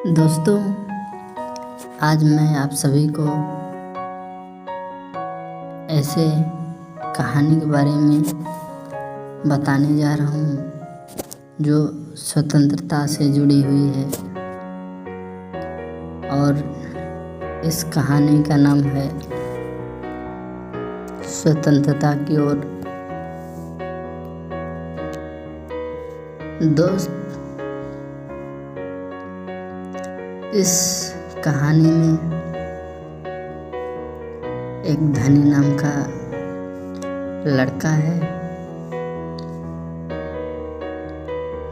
दोस्तों, आज मैं आप सभी को ऐसे कहानी के बारे में बताने जा रहा हूँ जो स्वतंत्रता से जुड़ी हुई है। और इस कहानी का नाम है स्वतंत्रता की ओर। दोस्त, इस कहानी में एक धनी नाम का लड़का है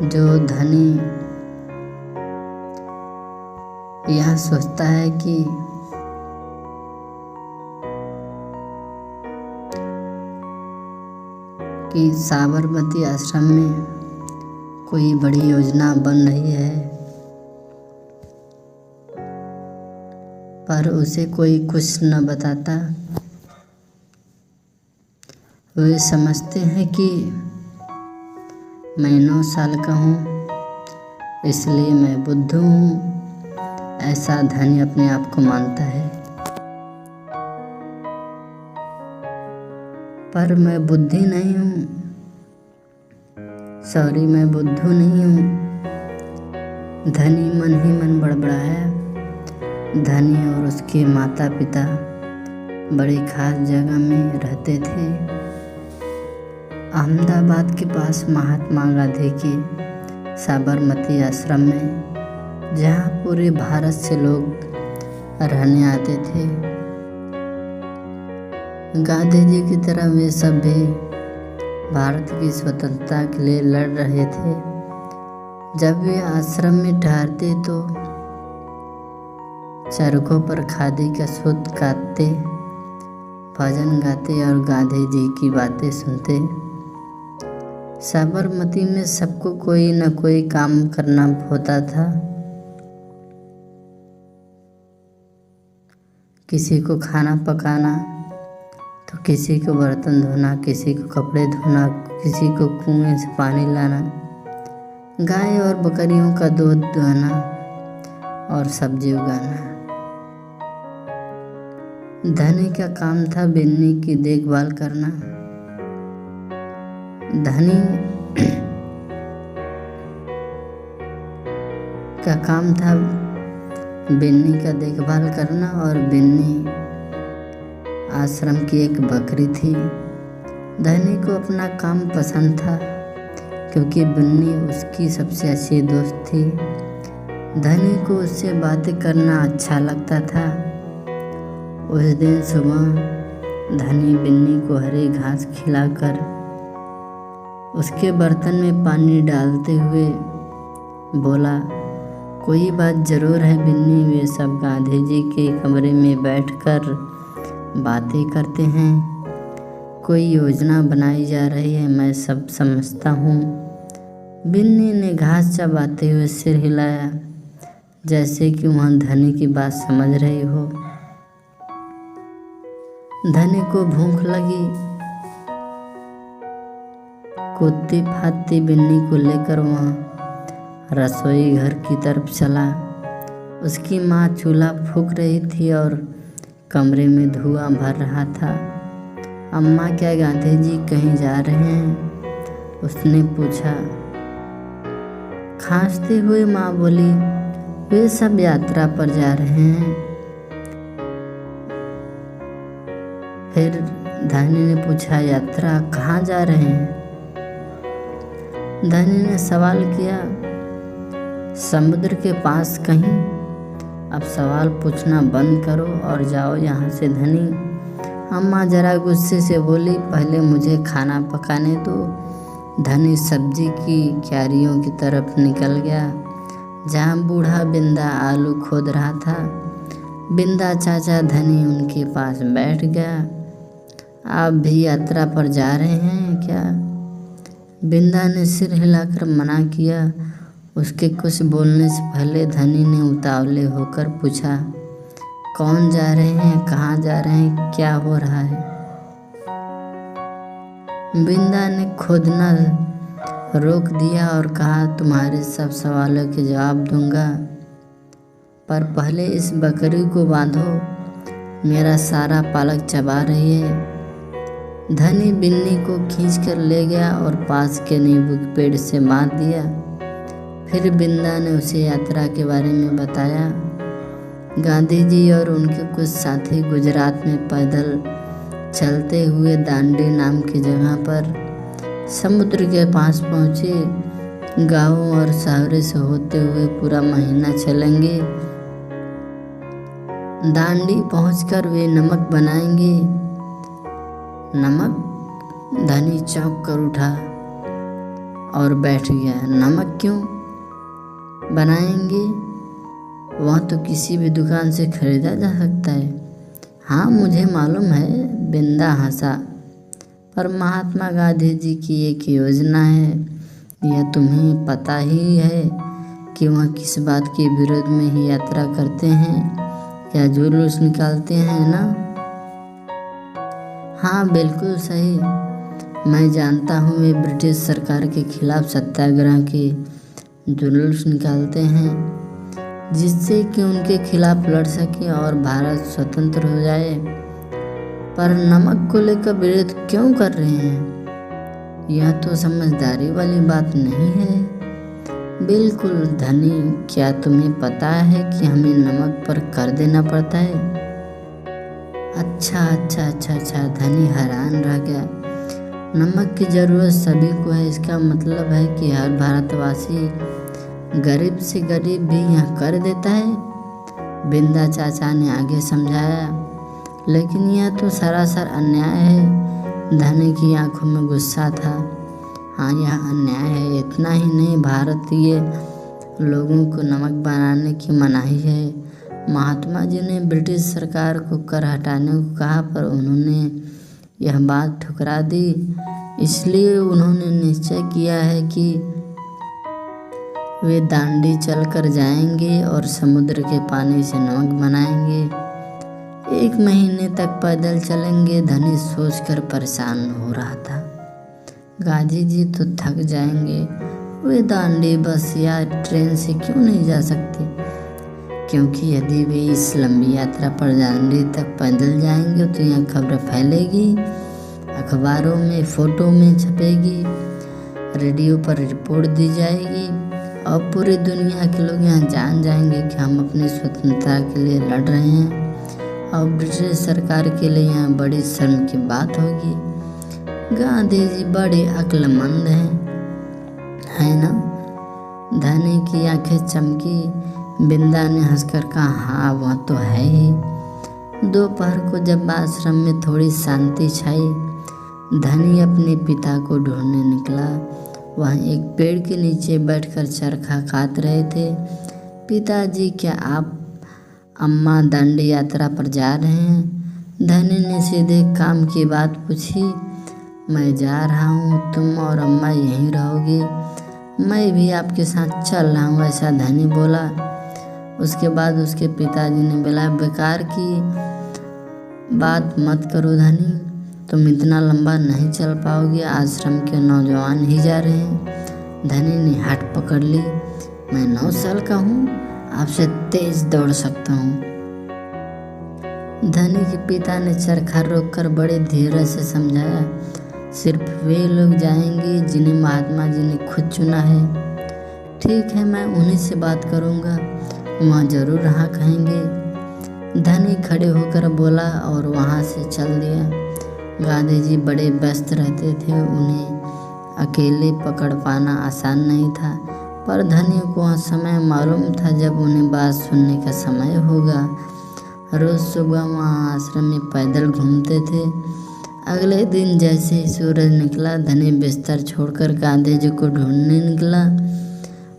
जो धनी यह सोचता है कि साबरमती आश्रम में कोई बड़ी योजना बन रही है, पर उसे कोई कुछ न बताता। वे समझते हैं कि मैं 9 साल का हूँ, इसलिए मैं बुद्धू हूँ, ऐसा धनी अपने आप को मानता है। पर मैं बुद्धि नहीं हूँ, मैं बुद्धू नहीं हूँ। धनी मन ही मन बड़बड़ाया। धनी और उसके माता पिता बड़ी खास जगह में रहते थे, अहमदाबाद के पास महात्मा गांधी के साबरमती आश्रम में, जहाँ पूरे भारत से लोग रहने आते थे। गांधी जी की तरह वे सब भी भारत की स्वतंत्रता के लिए लड़ रहे थे। जब वे आश्रम में ठहरते तो चरखों पर खादी का सूत काटते, भजन गाते और गांधी जी की बातें सुनते। साबरमती में सबको कोई न कोई काम करना होता था। किसी को खाना पकाना, तो किसी को बर्तन धोना, किसी को कपड़े धोना, किसी को कुएं से पानी लाना, गाय और बकरियों का दूध दुहाना और सब्जी उगाना। धनी का काम था बिन्नी की देखभाल करना। धनी का काम था बिन्नी का देखभाल करना, और बिन्नी आश्रम की एक बकरी थी। धनी को अपना काम पसंद था क्योंकि बिन्नी उसकी सबसे अच्छी दोस्त थी। धनी को उससे बातें करना अच्छा लगता था। उस दिन सुबह धनी बिन्नी को हरी घास खिलाकर उसके बर्तन में पानी डालते हुए बोला, कोई बात ज़रूर है बिन्नी। वे सब गांधी जी के कमरे में बैठकर बातें करते हैं। कोई योजना बनाई जा रही है, मैं सब समझता हूँ। बिन्नी ने घास चबाते हुए सिर हिलाया, जैसे कि वह धनी की बात समझ रही हो। धनी को भूख लगी। कूदती फादती बिन्नी को लेकर वह रसोई घर की तरफ चला। उसकी माँ चूल्हा फूंक रही थी और कमरे में धुआं भर रहा था। अम्मा, क्या गांधी जी कहीं जा रहे हैं? उसने पूछा। खांसते हुए माँ बोली, वे सब यात्रा पर जा रहे हैं। फिर धनी ने पूछा, यात्रा कहाँ जा रहे हैं? धनी ने सवाल किया, समुद्र के पास कहीं। अब सवाल पूछना बंद करो और जाओ यहाँ से धनी। अम्मा जरा गुस्से से बोली, पहले मुझे खाना पकाने दो। धनी सब्जी की क्यारियों की तरफ निकल गया, जहाँ बूढ़ा बिंदा आलू खोद रहा था। बिंदा चाचा धनी उनके पास बैठ गया। आप भी यात्रा पर जा रहे हैं क्या? बिंदा ने सिर हिलाकर मना किया। उसके कुछ बोलने से पहले धनी ने उतावले होकर पूछा, कौन जा रहे हैं, कहाँ जा रहे हैं, क्या हो रहा है? बिंदा ने खोदना रोक दिया और कहा, तुम्हारे सब सवालों के जवाब दूंगा। पर पहले इस बकरी को बांधो, मेरा सारा पालक चबा रही है। धनी बिन्नी को खींचकर ले गया और पास के नींबू के पेड़ से बांध दिया। फिर बिंदा ने उसे यात्रा के बारे में बताया। गांधी जी और उनके कुछ साथी गुजरात में पैदल चलते हुए दांडी नाम की जगह पर समुद्र के पास पहुँचे। गाँवों और शहरों से होते हुए पूरा महीना चलेंगे। दांडी पहुंचकर वे नमक बनाएंगे। नमक? धनी चौंक कर उठा और बैठ गया। नमक क्यों बनाएंगे? वह तो किसी भी दुकान से खरीदा जा सकता है। हाँ, मुझे मालूम है, बिंदा हंसा, पर महात्मा गांधी जी की एक योजना है। यह तुम्हें पता ही है कि वह किस बात के विरोध में ही यात्रा करते हैं या जुलूस निकालते हैं ना? हाँ, बिल्कुल सही। मैं जानता हूँ, वे ब्रिटिश सरकार के खिलाफ सत्याग्रह के जुलूस निकालते हैं जिससे कि उनके खिलाफ लड़ सके और भारत स्वतंत्र हो जाए। पर नमक को लेकर विरोध क्यों कर रहे हैं? यह तो समझदारी वाली बात नहीं है। बिल्कुल धनी, क्या तुम्हें पता है कि हमें नमक पर कर देना पड़ता है? अच्छा, धनी हैरान रह गया। नमक की ज़रूरत सभी को है, इसका मतलब है कि हर भारतवासी गरीब से गरीब भी यह कर देता है। बिंदा चाचा ने आगे समझाया। लेकिन यह तो सरासर अन्याय है। धनी की आंखों में गुस्सा था। हाँ, यह अन्याय है। इतना ही नहीं, भारतीय लोगों को नमक बनाने की मनाही है। महात्मा जी ने ब्रिटिश सरकार को कर हटाने को कहा, पर उन्होंने यह बात ठुकरा दी। इसलिए उन्होंने निश्चय किया है कि वे दांडी चलकर जाएंगे और समुद्र के पानी से नमक बनाएंगे। 1 महीने तक पैदल चलेंगे। धनी सोचकर परेशान हो रहा था। गांधी जी तो थक जाएंगे। वे दांडी बस या ट्रेन से क्यों नहीं जा सकते? क्योंकि यदि वे इस लंबी यात्रा पर दांडी तक पैदल जाएंगे तो यह खबर फैलेगी, अखबारों में, फोटो में छपेगी, रेडियो पर रिपोर्ट दी जाएगी और पूरी दुनिया के लोग यहाँ जान जाएंगे कि हम अपनी स्वतंत्रता के लिए लड़ रहे हैं और ब्रिटिश सरकार के लिए यहाँ बड़ी शर्म की बात होगी। गांधी जी बड़े अक्लमंद है ना? धनी की आंखें चमकी। बिंदा ने हंसकर कहा, हाँ, वह तो है ही। दोपहर को जब आश्रम में थोड़ी शांति छाई, धनी अपने पिता को ढूंढने निकला। वह एक पेड़ के नीचे बैठकर चरखा काट रहे थे। पिताजी, क्या आप अम्मा दांडी यात्रा पर जा रहे हैं? धनी ने सीधे काम की बात पूछी। मैं जा रहा हूँ, तुम और अम्मा यहीं रहोगे? मैं भी आपके साथ चल रहा हूँ, ऐसा धनी बोला। उसके बाद उसके पिताजी ने बोला, बेकार की बात मत करो धनी, तुम इतना लंबा नहीं चल पाओगे, आश्रम के नौजवान ही जा रहे हैं। धनी ने हाथ पकड़ ली। मैं 9 साल का हूँ, आपसे तेज दौड़ सकता हूँ। धनी के पिता ने चरखा रोककर बड़े धीरे से समझाया, सिर्फ वे लोग जाएंगे जिन्हें महात्मा जी ने खुद चुना है। ठीक है, मैं उन्हीं से बात करूँगा, वहाँ जरूर हाँ कहेंगे। धनी खड़े होकर बोला और वहाँ से चल दिया। गांधी जी बड़े व्यस्त रहते थे, उन्हें अकेले पकड़ पाना आसान नहीं था, पर धनी को वह समय मालूम था जब उन्हें बात सुनने का समय होगा। रोज़ सुबह वहाँ आश्रम में पैदल घूमते थे। अगले दिन जैसे ही सूरज निकला, धनी बिस्तर छोड़कर गांधी जी को ढूंढने निकला।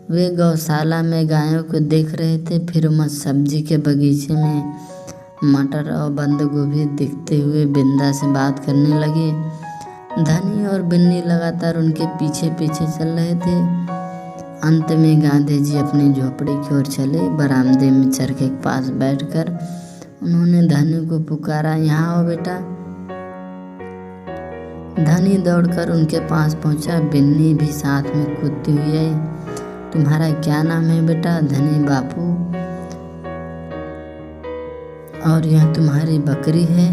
वे गौशाला में गायों को देख रहे थे। फिर वह सब्जी के बगीचे में मटर और बंद गोभी दिखते हुए बिंदा से बात करने लगे। धनी और बिन्नी लगातार उनके पीछे पीछे चल रहे थे। अंत में गांधी जी अपनी झोपड़ी की ओर चले। बरामदे में चरखे के पास बैठकर उन्होंने धनी को पुकारा, यहाँ आओ बेटा। धनी दौड़कर उनके पास पहुंचा। बिन्नी भी साथ में कूदती हुई आई। तुम्हारा क्या नाम है बेटा? धनी बापू। और यह तुम्हारी बकरी है?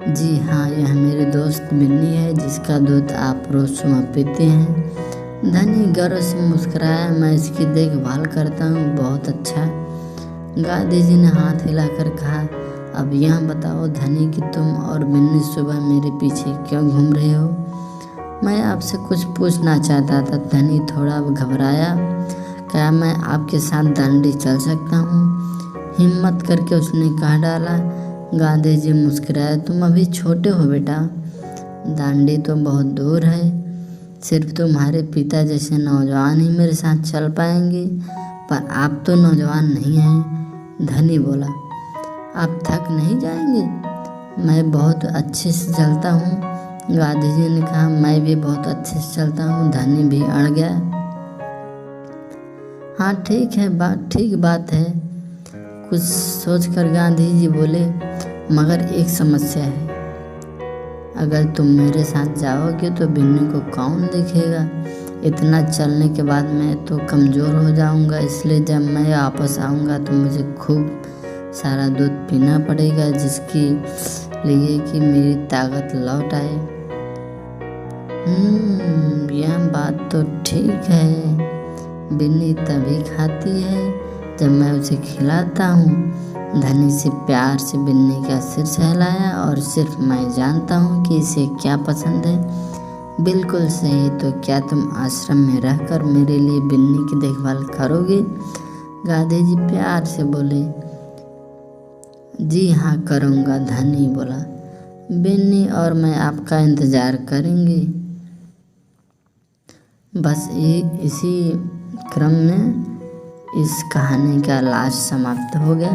जी हाँ, यह मेरे दोस्त बिन्नी है जिसका दूध आप रोज सुबह पीते हैं। धनी गर्व से मुस्कुराया, मैं इसकी देखभाल करता हूँ, बहुत अच्छा। गांधी जी ने हाथ हिलाकर कहा, अब यह बताओ धनी कि तुम और बिन्नी सुबह मेरे पीछे क्यों घूम रहे हो? मैं आपसे कुछ पूछना चाहता था। धनी थोड़ा घबराया। क्या मैं आपके साथ दांडी चल सकता हूँ? हिम्मत करके उसने कहा डाला। गांधी जी मुस्कुराए, तुम अभी छोटे हो बेटा, दांडी तो बहुत दूर है, सिर्फ तुम्हारे पिता जैसे नौजवान ही मेरे साथ चल पाएंगे, पर आप तो नौजवान नहीं हैं। धनी बोला, आप थक नहीं जाएंगे? मैं बहुत अच्छे से चलता हूँ। गांधी जी ने कहा, मैं भी बहुत अच्छे से चलता हूँ। धनी भी अड़ गया। हाँ ठीक है, ठीक बात है। कुछ सोचकर गांधी जी बोले, मगर एक समस्या है, अगर तुम मेरे साथ जाओगे तो बिन्नी को कौन देखेगा? इतना चलने के बाद मैं तो कमज़ोर हो जाऊंगा, इसलिए जब मैं वापस आऊंगा तो मुझे खूब सारा दूध पीना पड़ेगा, जिसके लिए कि मेरी ताकत लौट आए। यह बात तो ठीक है। बिन्नी तभी खाती है जब मैं उसे खिलाता हूँ। धनी से प्यार से बिन्नी का सिर सहलाया, और सिर्फ मैं जानता हूँ कि इसे क्या पसंद है। बिल्कुल सही, तो क्या तुम आश्रम में रहकर मेरे लिए बिन्नी की देखभाल करोगे? गांधी जी प्यार से बोले। जी हाँ करूँगा, धनी बोला। बिन्नी और मैं आपका इंतज़ार करेंगे। बस इसी क्रम में इस कहानी का लास्ट समाप्त हो गया।